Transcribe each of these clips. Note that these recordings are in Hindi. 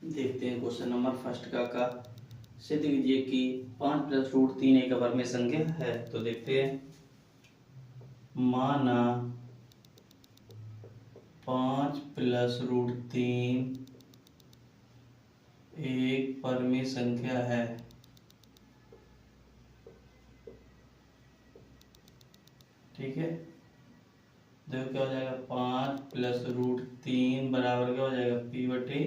देखते हैं क्वेश्चन नंबर फर्स्ट का सिद्ध कीजिए कि 5 प्लस रूट 3 एक वर्ग में संख्या है। तो देखते हैं, माना 5 प्लस रूट 3 एक परमेय संख्या है। ठीक है, देखो क्या हो जाएगा, 5 प्लस रूट 3 बराबर क्या हो जाएगा, पी बटे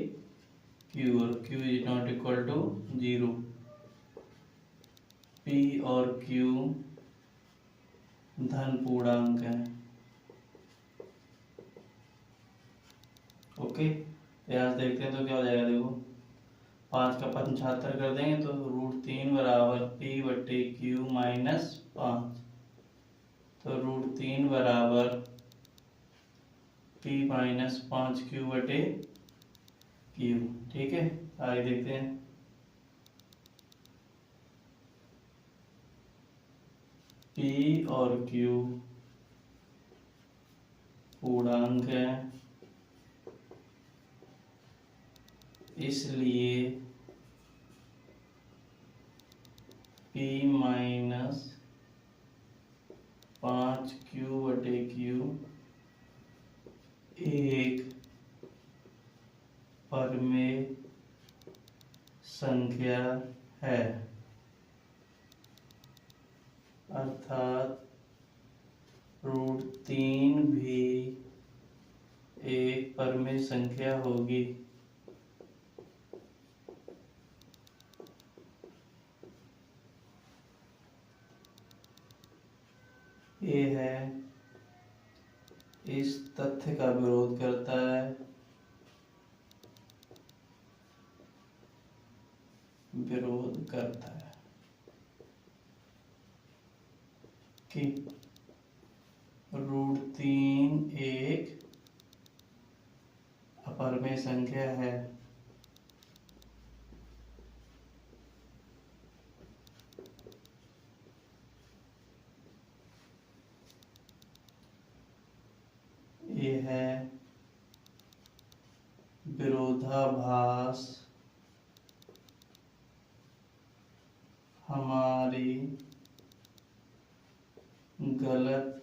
क्यू, और Q is not equal to 0। P और क्यू धन पूर्णांक है। ओके, तो यहाँ से देखते हैं तो क्या हो जाएगा, देखो 5 का 75 कर देंगे तो रूट 3 बराबर पी बटे क्यू माइनस 5। तो रूट 3 बराबर पी माइनस 5 क्यू बटे क्यू। ठीक है, आगे देखते हैं, पी और क्यू पूर्णांक है, इसलिए P माइनस 5 क्यू बटे क्यू एक परमेय संख्या है, अर्थात रूट 3 भी एक परमेय संख्या होगी। ये है, इस तथ्य का विरोध करता है, कि रूट 3 एक अपरमेय संख्या है। ये है विरोधाभास हमारी गलत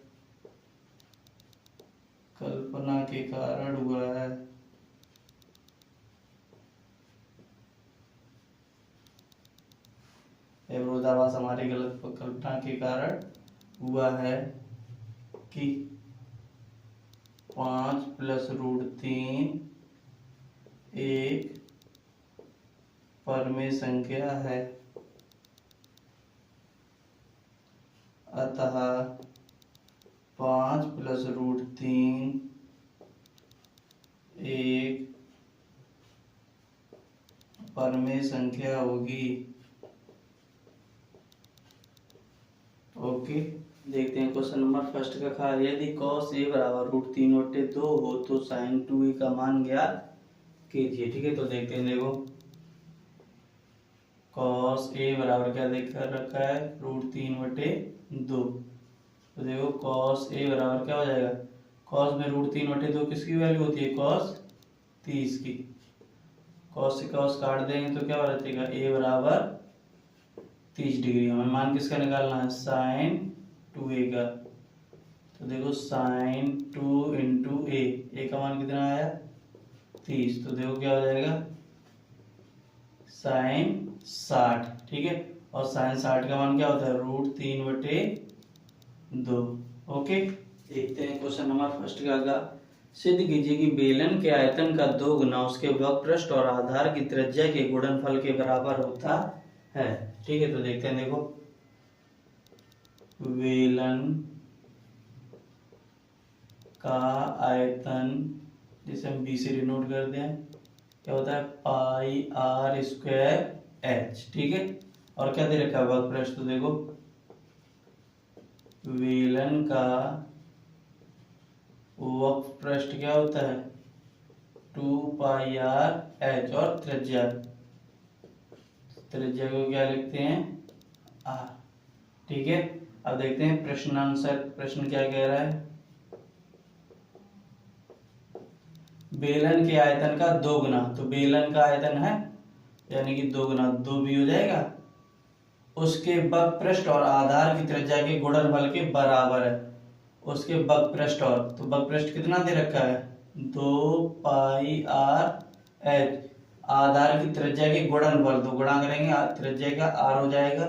कल्पना के कारण हुआ है। विरोधाभास हमारी गलत कल्पना के कारण हुआ है कि 5 प्लस रूट 3 एक परमेय संख्या है, अतः 5 प्लस रूट 3 एक परमेय संख्या होगी। ओके, देखते हैं क्वेश्चन नंबर फर्स्ट का यदि cos a बराबर रूट 3 बटे 2 हो तो sin 2a का मान ज्ञात कीजिए। ठीक है, तो देखते हैं, देखो cos a बराबर क्या देख कर रखा है, रूट 3 बटे 2। तो देखो cos a बराबर क्या हो जाएगा, cos में रूट 3 बटे 2 किसकी वैल्यू होती है, cos 30 की। cos से cos काट देंगे तो क्या बचेगा, a बराबर 30 डिग्री। हमें मान किसका निकालना है, sin 2a का। तो देखो sin 2 इंटू a का मान कितना आया, 30। तो देखो क्या हो जाएगा, sin 60। ठीक है, और sin 60 का मान क्या होता है, रूट 3 बटे 2। ओके, देखते हैं क्वेश्चन नंबर फर्स्ट का सिद्ध कीजिए कि बेलन के आयतन का 2 गुना उसके वक्रपृष्ठ और आधार की त्रिज्या के गुणनफल के बराबर होता है। ठीक है, तो देखते हैं, देखो बेलन का आयतन, जिसे हम बी से डिनोट करते हैं, क्या होता है, पाई आर स्क्वायर एच। ठीक है, और क्या दे रखा है, वक्रपृष्ठ। तो देखो बेलन का वक्रपृष्ठ क्या होता है, 2 पाई आर एच, और त्रिज्या को क्या लिखते हैं, आर। ठीक है, अब देखते हैं प्रश्नानुसार, प्रश्न क्या कह रहा है, बेलन के आयतन का 2 गुना, तो बेलन का आयतन है यानी कि 2 गुना 2 भी हो जाएगा, उसके वक्रपृष्ठ और आधार की त्रिज्या के गुणनफल के बराबर है। उसके वक्रपृष्ठ और, तो वक्रपृष्ठ कितना दे रखा है 2 पाई आर एच, आधार की त्रिज्या के गुणनफल, तो गुणा करेंगे त्रिज्या का आर हो जाएगा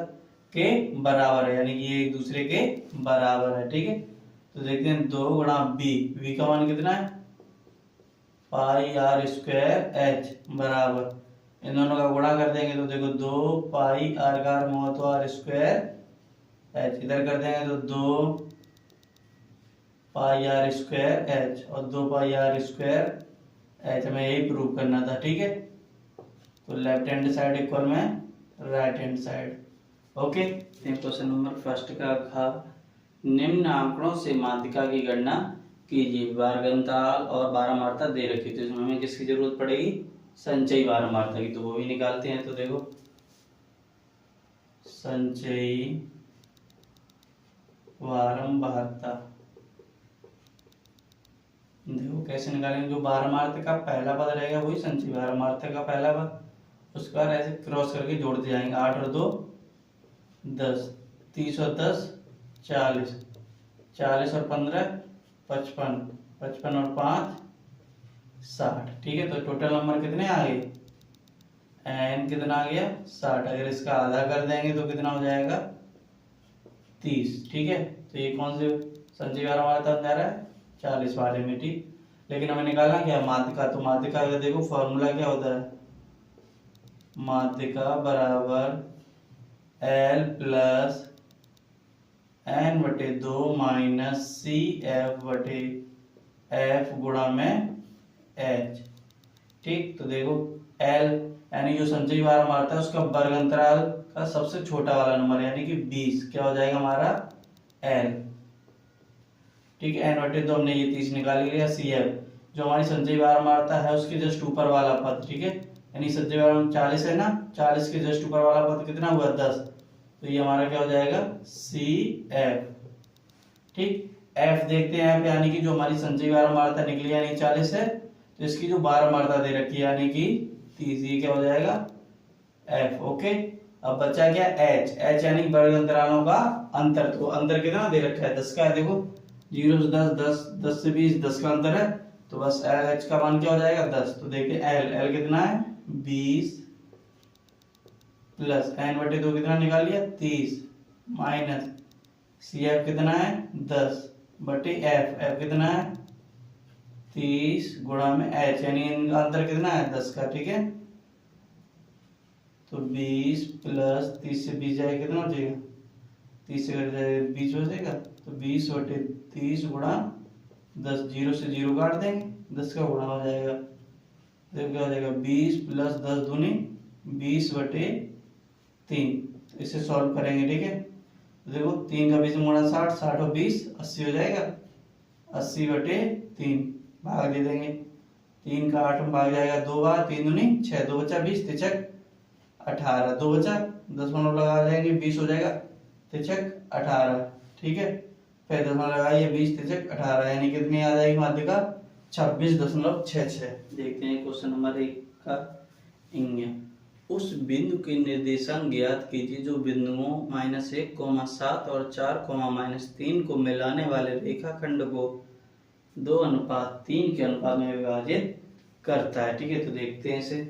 के बराबर है, यानी कि ये एक दूसरे के बराबर है। ठीक है, तो देखते हैं 2 गुणा बी का मान कितना है पाई आर स्क्वायर एच बराबर, इन दोनों का गुणा कर देंगे तो देखो 2 पाई आर का तो आर स्क्वायर एच, इधर कर देंगे तो 2 पाई आर स्क्वायर एच और 2 पाई आर स्क्वायर एच, हमें यही प्रूव करना था। ठीक है, तो लेफ्ट हैंड साइड इक्वल में right hand side. Okay, question number first का था निम्न आंकड़ों से माध्यिका की गणना कीजिए। बारघनताल और बारहमारता दे रखी, तो इसमें हमें किसकी जरूरत पड़ेगी संचयी बारहमारता की, तो वो भी निकालते हैं। तो देखो संचयी बारहमारता देखो कैसे निकालेंगे, जो बारहमारता का पहला पद रहेगा वही संचयी बारहमारता का पहला पद, उसके बाद ऐसे क्रॉस करके जोड़ते जाएंगे। 8 और 2 10, 30 और 10 40, 40 और 15 55, 55 और 5 60। ठीक है, तो टोटल नंबर कितने आ गए एन कितना आ गया 60, अगर इसका आधा कर देंगे तो कितना हो जाएगा 30। ठीक है, तो ये कौन से संचयी बारहमारता बन जा रहा है 40 वाले में। ठीक, लेकिन हमें निकालना क्या माध्यिका, तो माध्यिका का देखो फॉर्मूला क्या होता है, माध्यिका बराबर L प्लस एन बटे 2 माइनस सी एफ बटे एफ गुणा में एच। ठीक, तो देखो L यानी जो संचयी बारहमारता है उसका वर्ग अंतराल का सबसे छोटा वाला नंबर यानी कि 20, क्या हो जाएगा हमारा L। ठीक है, एन बटे 2 हमने ये 30 निकाल लिया। सी एफ जो हमारी संचयी बारहमारता है उसके जस्ट ऊपर वाला पद, ठीक है, यानी संचयी बारहमारता 40 है ना, 40 के जस्ट ऊपर वाला पद कितना हुआ 10, तो ये हमारा क्या हो जाएगा सी एफ। ठीक, एफ देखते हैं यहाँ यानी कि जो हमारी संचयी बारहमारता निकली यानी 40 है, तो इसकी जो बारहमारता दे रखी है यानी कि 30, ये क्या हो जाएगा एफ। ओके, अब बचा क्या एच, एच यानी वर्ग अंतरालों का अंतर, तो अंतर कितना दे रखा है 10 का है। देखो 0 से 10, 10, 10 से 20, 10 का अंतर है, तो बस एच का मान क्या हो जाएगा 10। तो देखिए एल, एल कितना है 20 प्लस एन बटे 2 कितना निकाल लिया 30 माइनस सी एफ कितना है 10 बटे एफ, एफ कितना है 30 गुणा में एच, यानी इनका अंतर कितना है 10 का। ठीक है, तो 20 प्लस 30 से 20 जाएगा कितना हो जाएगा 30 से कट जाएगा 20 हो जाएगा, तो 20 बटे 30 गुणा 10, 0 से 0 काट देंगे 10 का गुणा हो जाएगा, तो क्या हो जाएगा 20 प्लस 10 दूनी 20 बटे 3। तो इसे सॉल्व करेंगे। ठीक है, तो देखो 3 का 20 में गुणा 60, 60 और 20 80 हो जाएगा, 80 बटे 3 भाग दे देंगे, 3 का 8 में भाग जाएगा 2 बार, 3 दूनी 6, 2 बचा 20, तिचक 18, 2 बचा 10 में लगा जाएंगे 20 हो जाएगा, तिचक 18। ठीक है, फिर 10 में लगाइए 20 तिचक 18, यानी कितनी आ जाएगी माध्यिका 26.66। देखते हैं क्वेश्चन नंबर 1 का इंग्य। उस बिंदु के निर्देशांक ज्ञात कीजिए जो बिंदुओं -1, 7 और 4, -3 को मिलाने वाले रेखाखंड को 2:3 के अनुपात में विभाजित करता है। ठीक है, तो देखते हैं इसे।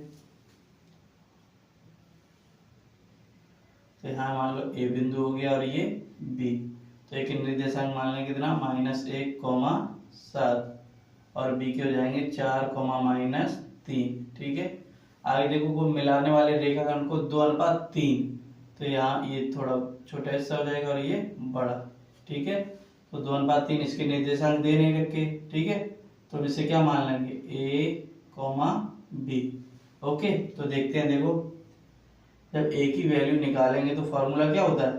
तो यहाँ मान लो ए बिंदु हो गया और ये बी, तो एक निर्देशांक मान लें कितना -1, 7 और बी के हो जाएंगे 4, -3। ठीक है, आगे देखो को मिलाने वाले रेखाखंड को 2:3, तो यहाँ ये थोड़ा छोटा हिस्सा हो जाएगा और ये बड़ा। ठीक है, तो 2:3 इसके निर्देशांक दे नहीं रखे। ठीक है, तो इसे क्या मान लेंगे ए, बी। ओके, तो देखते हैं, देखो जब ए की वैल्यू निकालेंगे तो फॉर्मूला क्या होता है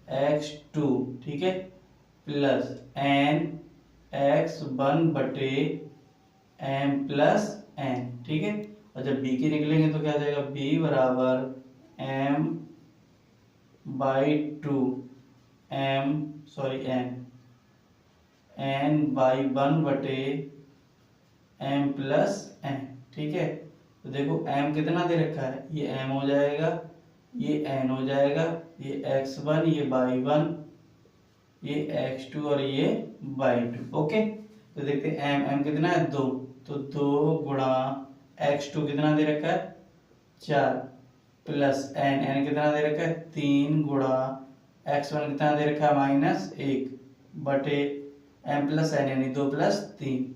mx2, ठीक है, प्लस nx1 बटे m प्लस n। ठीक है, और जब b की निकलेंगे तो क्या आ जाएगा b बराबर m/2 n n/1 बटे एम प्लस एन, ठीक है। तो देखो एम कितना दे रखा है, ये एम हो जाएगा, ये एन हो जाएगा, ये x1, ये y1, ये x2 और ये y2। ओके, तो देखते हैं एम, एम कितना है 2, तो 2 गुणा x2 कितना दे रखा है 4, प्लस एन, एन कितना दे रखा है 3 गुणा x1 कितना दे रखा है -1 बटे एम प्लस एन यानी 2 + 3।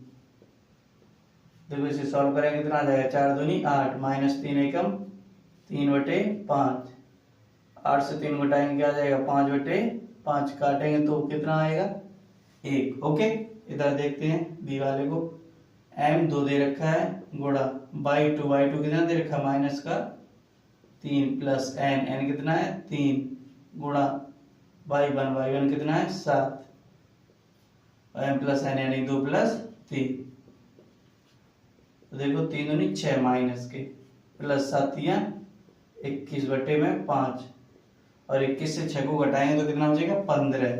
देखो इसे सॉल्व करेंगे कितना आ जाएगा, 4 दूनी 8 -3 एकम 3/5, 8 से 3 घटाएंगे क्या आ जाएगा 5/5, काटेंगे तो कितना आएगा 1। ओके, इधर देखते हैं बी वाले को, एम 2 दे रखा है गुणा y2, y2 कितना दे रखा है -3 प्लस एन, एन कितना है 3 गुणा y1, y1 कितना है 7, एम प्लस एन यानी 2 + 3। तो देखो 3 दूनी 6 माइनस के प्लस 7 21/5, और 21 से 6 को घटाएंगे तो कितना हो जाएगा 15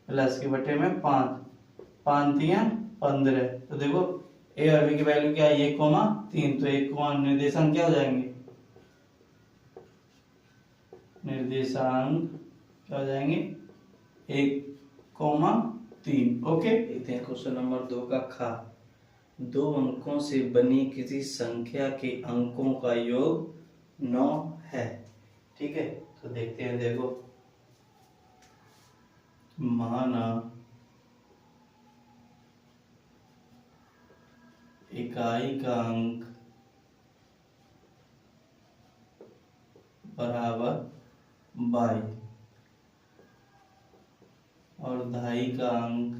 प्लस के बटे में 5, 5 15। तो देखो ए और बी की वैल्यू क्या है 1,3, तो 1, निर्देशांक क्या हो जाएंगे, निर्देशांक क्या हो जाएंगे 1,3। ओके, देखते हैं क्वेश्चन नंबर 2 का खा। 2 अंकों से बनी किसी संख्या के अंकों का योग 9 है, ठीक है। तो देखते हैं, देखो माना इकाई का अंक बराबर 22 और दहाई का अंक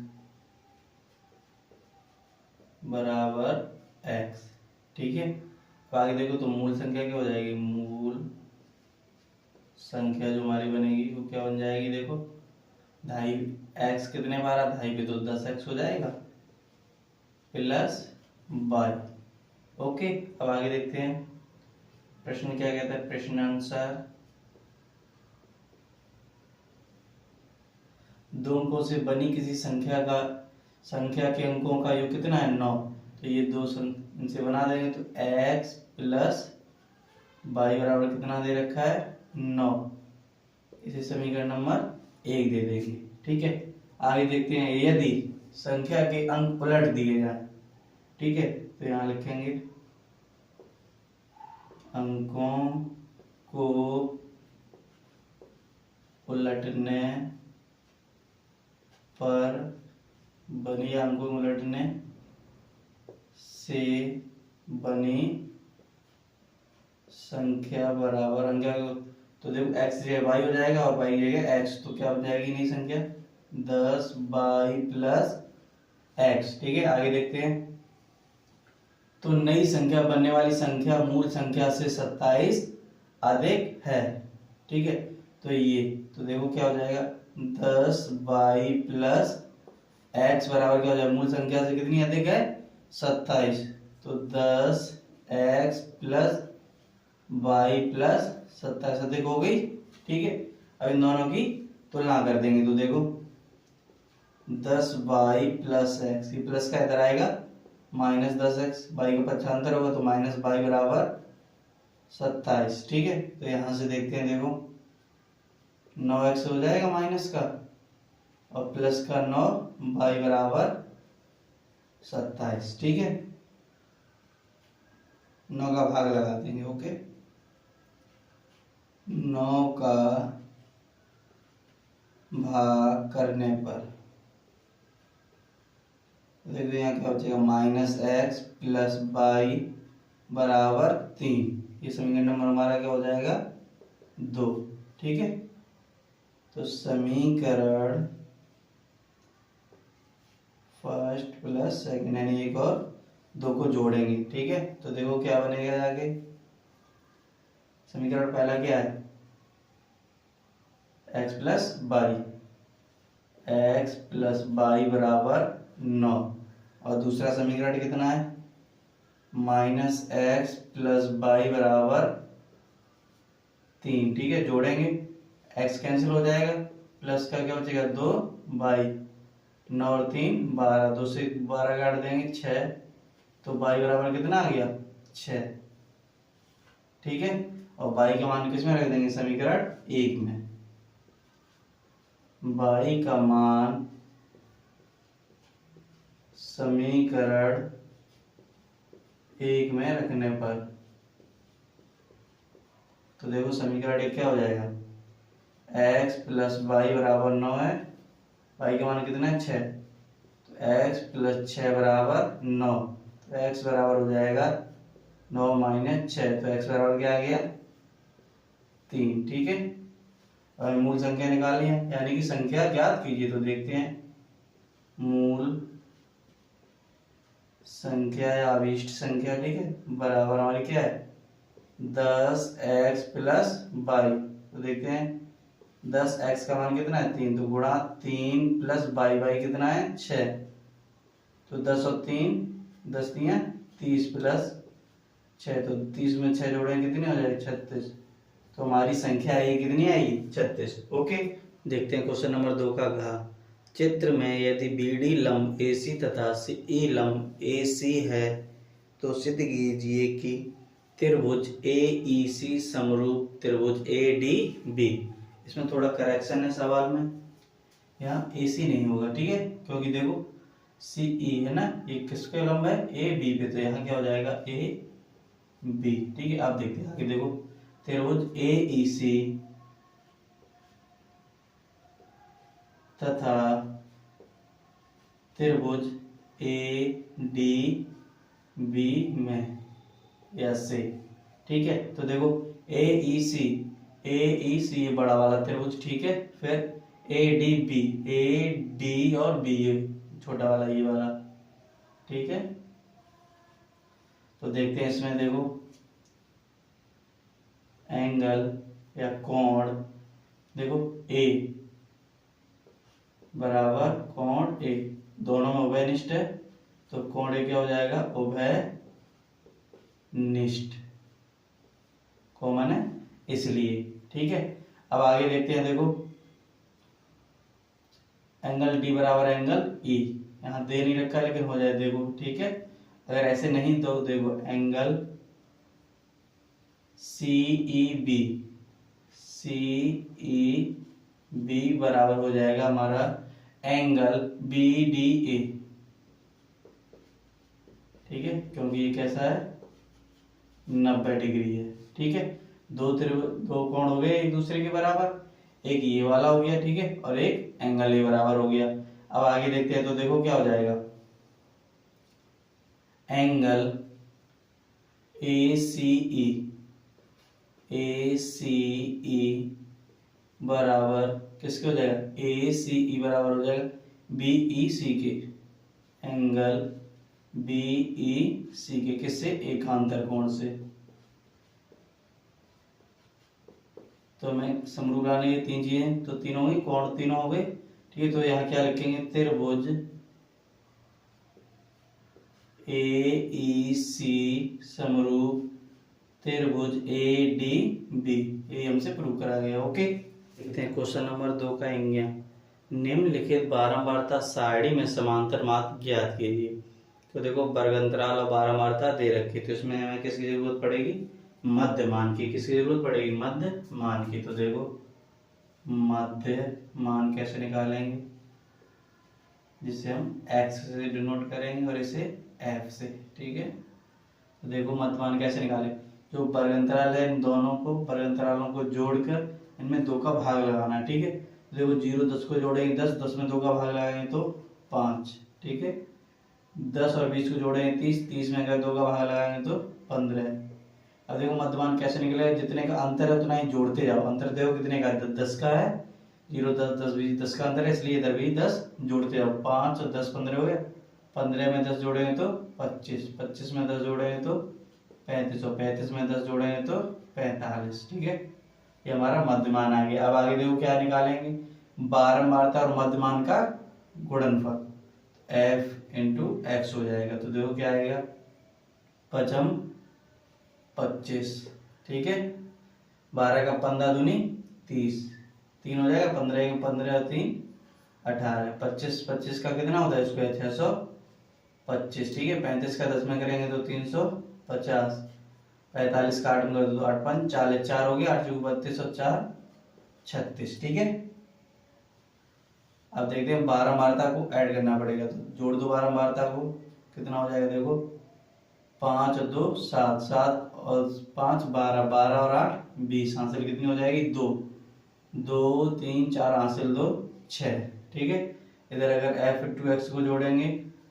बराबर x, ठीक है। तो आगे देखो तो मूल संख्या क्या हो जाएगी, मूल संख्या जो हमारी बनेगी वो क्या बन जाएगी, देखो ढाई, x कितने बार आ ढाई पे तो 10x हो जाएगा प्लस y। ओके, अब आगे देखते हैं प्रश्न क्या कहता है। प्रश्न अनुसार 2 अंकों से बनी किसी संख्या के अंकों का योग कितना है 9, तो ये 2 इनसे बना देंगे तो x प्लस y बराबर कितना दे रखा है 9, इसे समीकरण नंबर 1 दे देंगे, ठीक है। आगे देखते हैं यदि संख्या के अंक उलट दिए जाए, ठीक है, तो यहाँ लिखेंगे अंकों को उलटने पर बनी, अंकों को उलटने से बनी संख्या बराबर अंक, तो देखो x जगह y हो जाएगा और y जगह x, तो क्या बन जाएगी नई संख्या 10y प्लस x, ठीक है। आगे देखते हैं तो नई संख्या बनने वाली संख्या मूल संख्या से 27 अधिक है, ठीक है। तो ये तो देखो क्या हो जाएगा 10y प्लस x बराबर क्या हो जाएगा, मूल संख्या से कितनी अधिक है 27, तो 10x प्लस y प्लस 27 अधिक हो गई, ठीक है। अब इन दोनों की तुलना कर देंगे तो देखो 10y प्लस x, ये प्लस का इधर आएगा -10x, y का पक्षांतर होगा तो -y बराबर 27, ठीक है। तो यहां से देखते हैं, देखो 9x हो जाएगा माइनस का और प्लस का 9, y बराबर 27, ठीक है। 9 का भाग लगा देंगे, ओके। 9 का भाग करने पर देखो यहाँ क्या हो जाएगा -x प्लस y बराबर 3, ये समीकरण नंबर हमारा क्या हो जाएगा 2, ठीक है। तो समीकरण फर्स्ट प्लस सेकंड यानी 1 और 2 को जोड़ेंगे, ठीक है। तो देखो क्या बनेगा आगे, समीकरण पहला क्या है x plus y, x plus y बराबर 9, और दूसरा समीकरण कितना है -x प्लस y बराबर 3, ठीक है। जोड़ेंगे x कैंसिल हो जाएगा, प्लस का क्या बचेगा 2y, 9 और 3 12, 2 से 12 काट देंगे 6, तो y बराबर कितना आ गया 6। ठीक है, और y का मान किस में रख देंगे, समीकरण 1 में। y का मान समीकरण 1 में रखने पर, तो देखो समीकरण 1 क्या हो जाएगा, x प्लस वाई बराबर 9 है, y का मान कितना है 6, तो x प्लस 6 बराबर 9, तो x बराबर हो जाएगा 9 माइनस 6, तो x बराबर क्या आ गया 3। ठीक है, और मूल संख्या निकालनी है, यानी कि संख्या ज्ञात कीजिए। तो देखते हैं, मूल संख्या या अभिष्ट संख्या, ठीक है, बराबर हमारी क्या है 10x प्लस वाई। तो देखते हैं 10x का मान कितना है 3, तो गुणा 3 प्लस वाई कितना है 6, तो 10 और 3 10 3 30 प्लस 6, तो 30 में 6 जोड़े कितनी हो जाएगी 36, तो हमारी संख्या ये कितनी आएगी 36। ओके, देखते हैं क्वेश्चन नंबर 2 का घ। चित्र में यदि BD लंब AC तथा CE लंब AC है तो सिद्ध कीजिए कि त्रिभुज AEC समरूप त्रिभुज ADB। इसमें थोड़ा करेक्शन है सवाल में, यहाँ AC नहीं होगा, ठीक है, क्योंकि देखो CE है ना, ये किसके लंब है AB पे, तो यहाँ क्या हो जाएगा AB। ठीक है, आप देखते हैं आगे, देखो त्रिभुज AEC तथा त्रिभुज ADB में ऐसे, ठीक है, तो देखो AEC ये बड़ा वाला त्रिभुज, ठीक है, फिर ADB AD और B ये छोटा वाला, ये वाला, ठीक है। तो देखते हैं इसमें, देखो एंगल या कोण, देखो A बराबर कोण A, दोनों में उभयनिष्ठ है, तो कोण A क्या हो जाएगा उभयनिष्ठ, कॉमन है इसलिए। ठीक है, अब आगे देखते हैं, देखो एंगल D बराबर एंगल E, यहाँ दे नहीं रखा लेकिन हो जाए, देखो ठीक है, अगर ऐसे नहीं तो देखो एंगल CEB बराबर हो जाएगा हमारा एंगल BDA। ठीक है, क्योंकि ये कैसा है 90 डिग्री है। ठीक है, दो कोण हो गए एक दूसरे के बराबर, एक ये वाला हो गया, ठीक है, और एक एंगल ए बराबर हो गया। अब आगे देखते हैं, तो देखो क्या हो जाएगा, एंगल ACE बराबर किसके हो जाएगा, ACE बराबर हो जाएगा BEC के, एंगल BEC के किससे, एकांतर कोण से। तो हमें समरूप लाने ये तीन चीजें, तो तीनों हो गई, कोण तीनों हो गए, ठीक है। तो यहाँ क्या लिखेंगे, त्रिभुज AEC समरूप त्रिभुज ADB, ये हमसे प्रूव करा गया। ओके, देखते हैं क्वेश्चन नंबर 2 का इंग्या, निम्नलिखित बारंबारता सारणी में समांतर मात्र ज्ञात कीजिए। तो देखो वर्गंतराल और बारंबारता दे रखी, तो इसमें हमें किसकी जरूरत पड़ेगी, मध्य मान की। किसकी जरूरत पड़ेगी, मध्य मान की। तो देखो मध्य मान कैसे निकालेंगे, जिसे हम x से डिनोट करेंगे और इसे f से। ठीक है, तो देखो मध्य मान कैसे निकालें, जो वर्गंतराल है इन दोनों को, वर्गंतरालों को जोड़कर इनमें 2 का भाग लगाना है। ठीक है, तो देखो 0 10 को जोड़ेंगे 10, 10 में 2 का भाग लगाएंगे तो 5। ठीक है, 10 और 20 को जोड़ेंगे 30, 30 में अगर 2 का भाग लगाएंगे तो 15। अब देखो मध्यमान कैसे निकलेगा, जितने का अंतर है उतना ही जोड़ते जाओ। अंतर देखो कितने का, 10 का है, 0 10 10 20 10 का अंतर है, इसलिए इधर भी 10 जोड़ते जाओ। 5 और 10 15 हो गए, 15 में 10 जोड़ेंगे तो 25, 25 में 10 जोड़ेंगे तो 35, और 35 में 10 जोड़ेंगे तो 45। ठीक है, ये हमारा मध्यमान आ गया। अब आगे देखो क्या निकालेंगे, बारंबारता और मध्यमान का गुणनफल, f इंटू एक्स हो जाएगा। तो देखो क्या आएगा, 5 25। ठीक है, 12 का 15 दूनी 30, 3 हो जाएगा, 15 का 15 और 3 18, 25 25 का कितना होता है स्क्वायर, 600 25, ठीक है। 35 का 10 में करेंगे तो 350, 45 का 8 में कर दो तो 8 5 40, 4 हो गया, 8 चौक 32 और 4 36, ठीक है। अब देखते हैं 12 मार्ता को ऐड करना पड़ेगा, तो जोड़ दो 12 मार्ता को, कितना हो जाएगा देखो, 5 और 2 7, 7 और 5 12, 12 और 8 20, हासिल कितनी हो जाएगी 2, 2 3 4 हासिल 2 6, ठीक है। इधर अगर f(2x) को जोड़ेंगे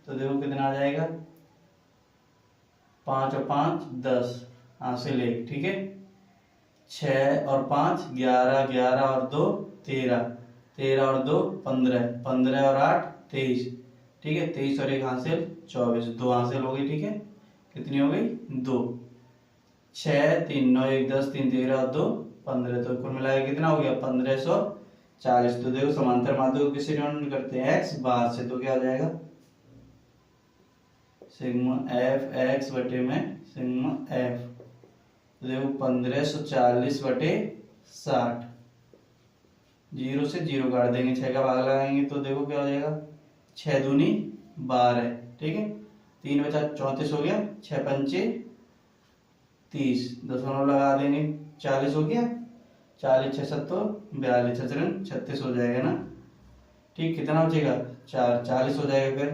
तो देखो कितना आ जाएगा, 5 और 5 10, हासिल 1, ठीक है। 6 और 5 11, 11 और 2 13, 13 और 2 15, 15 और 8 23, ठीक है। 23 और 1 हासिल 24, 2 हासिल हो गई, ठीक है। कितनी हो गई 2, 6 3 9 1 10 3 13 और 2 15, तो कुल मिलाकर कितना हो गया 1540। तो देखो समांतर माध्यम को किससे डिनोट करते हैं, x बार से, तो क्या हो जाएगा सिग्मा एफ एक्स बटे में सिग्मा एफ, तो देखो 1540 बटे 60, 0 से 0 काट देंगे, 6 का भाग लगाएंगे तो देखो क्या हो जाएगा 6 दूनी 12, ठीक है। 3 बचा 34 हो गया, 6 पंचे 30, दशमलव लगा देंगे, 40 हो गया, 40 6 7 42, 36 हो जाएगा ना, ठीक। कितना बचेगा 4, 40 हो जाएगा फिर,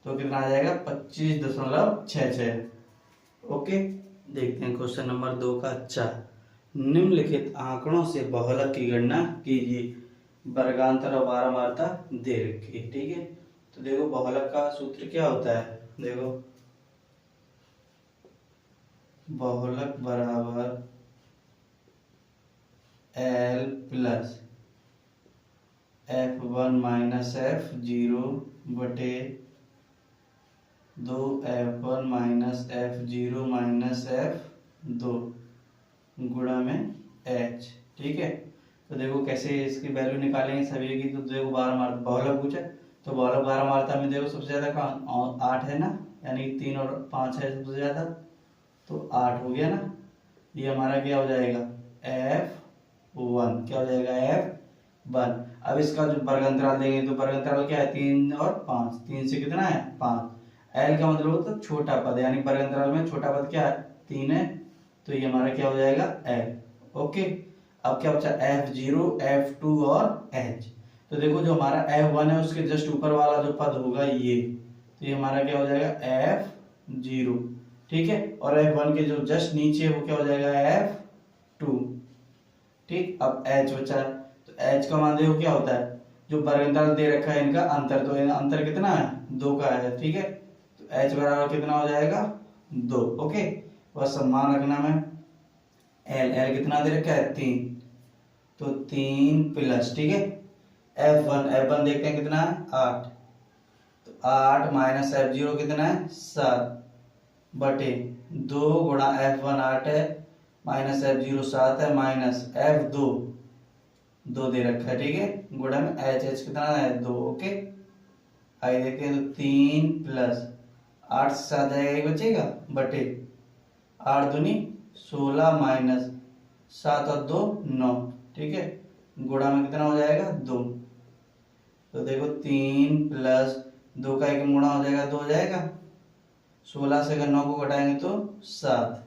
तो कितना आ जाएगा 25.66, ओके। देखते हैं क्वेश्चन नंबर 2 का अच्छा, निम्नलिखित आंकड़ों से बहुलक की गणना कीजिए, वर्गांतर और पारमार्थिता दे रखी है, ठीक है। तो देखो बहुलक का सूत्र क्या होता है, देखो बहुलक बराबर L plus F1 minus F0 बटे 2F1 minus F0 minus F2 गुणा में H, ठीक है। तो देखो कैसे इसकी वैल्यू निकालेंगे सभी की, तो देखो 12 मार्क बहुलक पूछा, तो बहुलक 12 मार्ता में देखो सबसे ज्यादा कहाँ 8 है ना, यानी 3 और 5 है सबसे ज्यादा, तो 8 हो गया ना, ये हमारा क्या हो जाएगा F1, क्या हो जाएगा F1। अब इसका जो वर्ग अंतराल देंगे तो वर्ग अंतराल क्या है 3 और 5, 3 से कितना है 5, L का मतलब होता है छोटा पद, यानी वर्ग अंतराल में छोटा पद क्या है 3 है, तो ये हमारा क्या हो जाएगा L, ओके। अब क्या बचा F0 F2 और H, तो देखो जो हमारा F1 है उसके जस्ट ऊपर वाला जो पद होगा ये, तो ये हमारा क्या हो जाएगा F0, ठीक है। और F1 के जो जस्ट नीचे वो क्या हो जाएगा F2, ठीक। अब H बचा, तो H का मान देखो क्या होता है, जो वर्ग अंतराल दे रखा है इनका अंतर, तो अंतर कितना है 2 का है, ठीक है। तो H बराबर कितना हो जाएगा 2, ओके। बस सम्मान रखना में L कितना दे रखा है 3, तो 3 प्लस, ठीक है। F1 देखते हैं कितना है 8, तो 8 माइनस F0 कितना है 7 बटे 2 गुणा F1 8 है माइनस F0 7 है माइनस F2 2 दे रखा है, ठीक है, गुणा में H कितना है 2, ओके। आइए देखते हैं, तो 3 प्लस 8 से 7 जाएगा ये बचेगा बटे 8 दूनी 16 माइनस 7 और 2 9, ठीक है, गुणा में कितना हो जाएगा 2, तो देखो 3 प्लस 2 का 1 गुणा हो जाएगा 2 हो जाएगा, 16 से अगर 9 को घटाएंगे तो 7,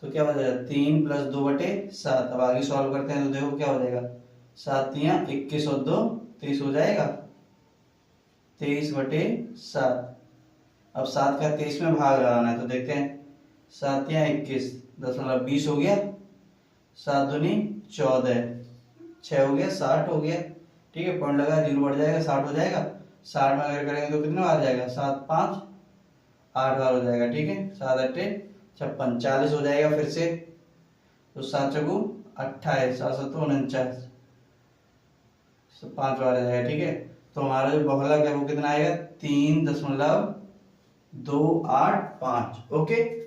तो क्या हो जाएगा 3 प्लस 2 बटे 7। अब आगे सॉल्व करते हैं तो देखो क्या हो जाएगा 7 तियां 21 और 2 23 हो जाएगा, 23 बटे 7। अब 7 का 23 में भाग लगाना है, तो देखते हैं 7 तियां 21 दशमलव 20 हो गया, 7 दूनी 14, 6 हो गया 60 हो गया, ठीक है। पॉइंट लगा 0 बढ़ जाएगा 60 हो जाएगा, 60 में अगर करेंगे तो कितने बार जाएगा 7 5 8 बार हो जाएगा, ठीक है। 7 8 56 40 हो जाएगा फिर से, तो 7 चौगु 28 7 7 49, 5 बार आ जाएगा, ठीक है। तो हमारा जो बहुलक है वो कितना आएगा 3.285, ओके।